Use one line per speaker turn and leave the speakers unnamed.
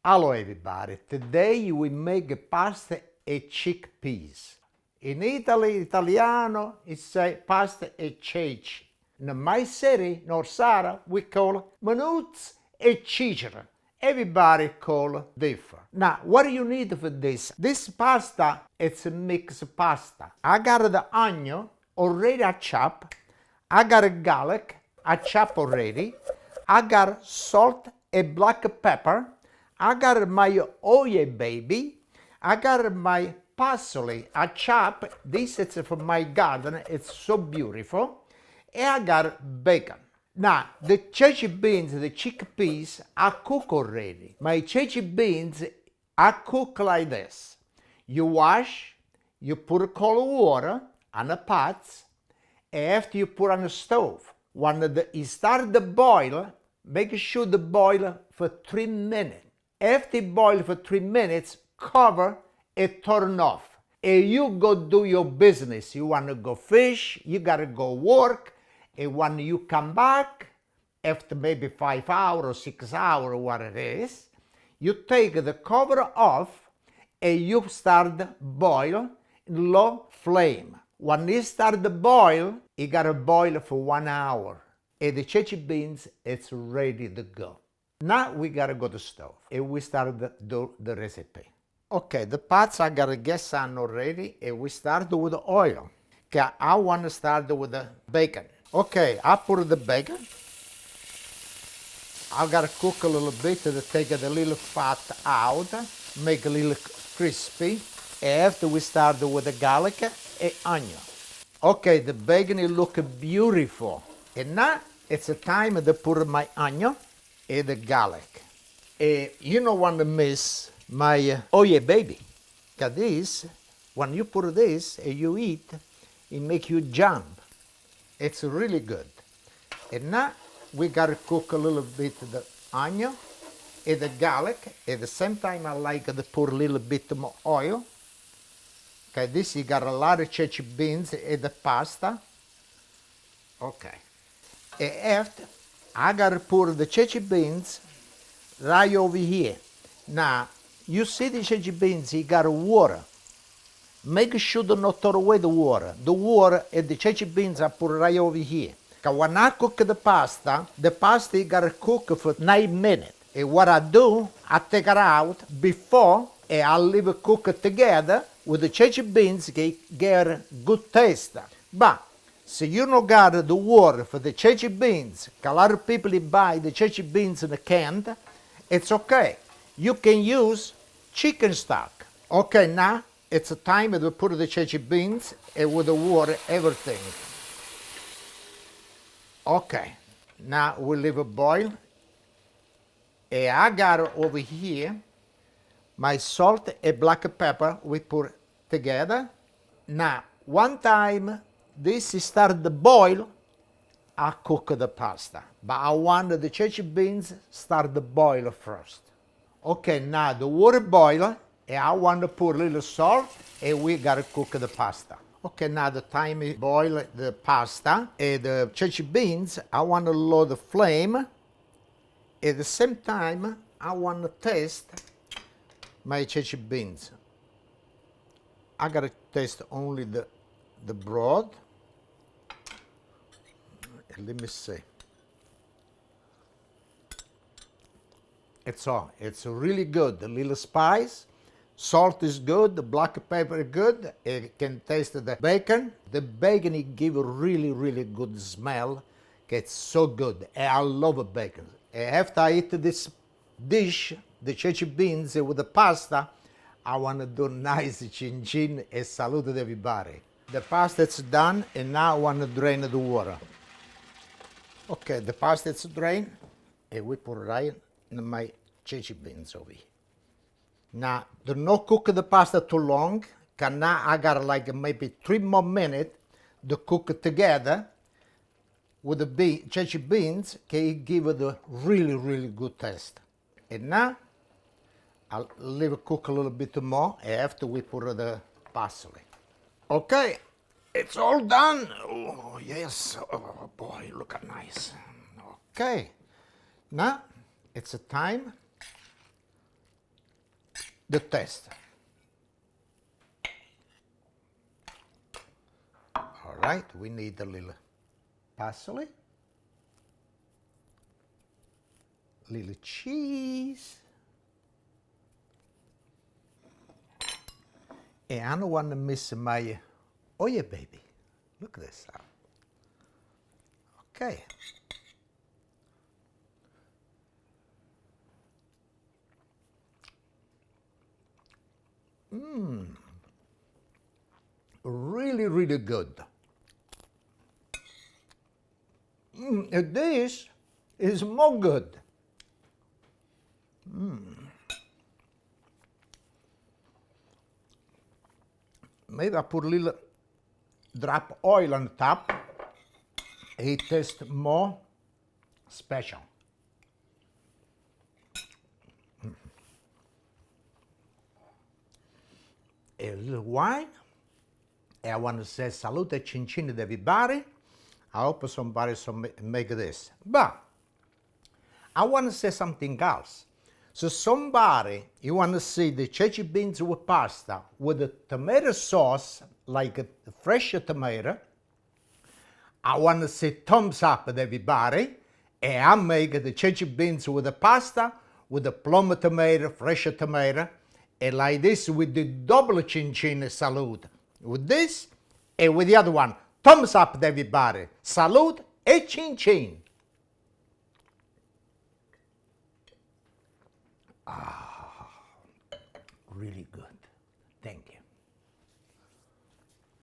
Hello everybody, today we make pasta e chickpeas. In Italy, Italiano, it say pasta e ceci. In my city, Norsara, we call manuz e cicera. Everybody call different. Now, what do you need for this? This pasta, it's a mixed pasta. I got the onion already chopped. I got a garlic, I chop already. I got salt and black pepper. I got my oil baby. I got my parsley. I chop. This is from my garden. It's so beautiful. And I got bacon. Now, the Ceci beans, the chickpeas, I cook already. My Ceci beans, I cook like this. You wash, you put cold water on the pots, and after you put on the stove. When it start to boil, make sure to boil for 3 minutes. After it boil for 3 minutes, cover and turn off. And you go do your business. You want to go fish, you got to go work. And when you come back, after maybe 5 hours or 6 hours, what it is, you take the cover off and you start boil in low flame. When it start to boil, you got to boil for 1 hour. And the Ceci beans, it's ready to go. Now we gotta go to the stove and we start to do the recipe. Okay, the pots I got a gas on already and we start with the oil. Okay, I want to start with the bacon. Okay, I put the bacon. I gotta cook a little bit to take the little fat out, make a little crispy. After we start with the garlic and onion. Okay, the bacon it look beautiful. And now it's a time to put my onion and the garlic. You don't want to miss my oil baby. Because this, when you put this and you eat, it make you jump. It's really good. And now we got to cook a little bit the onion and the garlic. At the same time, I like to put a little bit more oil. Okay, this you got a lot of Ceci beans and the pasta. Okay. And after, I got to put the Ceci beans right over here. Now, you see the Ceci beans, you got water. Make sure to not throw away the water. The water and the Ceci beans I put right over here. Because when I cook the pasta you got to cook for 9 minutes. And what I do, I take it out before and I leave it cook together with the Ceci beans, get good taste. But so you don't got the water for the Ceci beans, a lot of people buy the Ceci beans in a can, it's okay. You can use chicken stock. Okay, now it's a time to put the Ceci beans and with the water, everything. Okay, now we leave it boil. And I got over here my salt and black pepper we put together. Now, one time this started to boil, I cook the pasta. But I want the Ceci beans start to boil first. Okay, now the water boil, and I want to put a little salt, and we gotta cook the pasta. Okay, now the time we boil the pasta and the Ceci beans, I want to lower the flame. At the same time, I want to taste my Ceci beans. I gotta taste only the broth. Let me see. It's really good. The little spice, salt is good, the black pepper is good. You can taste the bacon. The bacon it give a really good smell. It's so good. I love bacon. After I eat this dish, the Ceci beans with the pasta, I want to do nice chin chin and salute everybody. The pasta is done and now I want to drain the water. Okay, the pasta is drained and we put right in my Ceci beans over here. Now, do not cook the pasta too long, because now I got like maybe 3 more minutes to cook it together with the Ceci beans, can give it a really good taste. And now, I'll leave it cook a little bit more after we put the parsley. Okay, it's all done. Oh, yes. Oh, boy, look at nice. Okay. Now, it's a time the taste. All right, we need a little parsley, little cheese, and I don't want to miss my, oh yeah, baby, look at this. Okay. Really, really good. This is more good. Maybe I put a little drop oil on top. It tastes more special. A little wine. And I want to say salute e cincin to everybody. I hope somebody make this. But I want to say something else. So somebody, you want to see the ceci beans with pasta with the tomato sauce, like a fresh tomato, I want to say thumbs up to everybody. And I make the ceci beans with the pasta, with the plum tomato, fresh tomato, and like this with the double cincin salute. With this and with the other one. Thumbs up to everybody. Salute e cincin. Ah.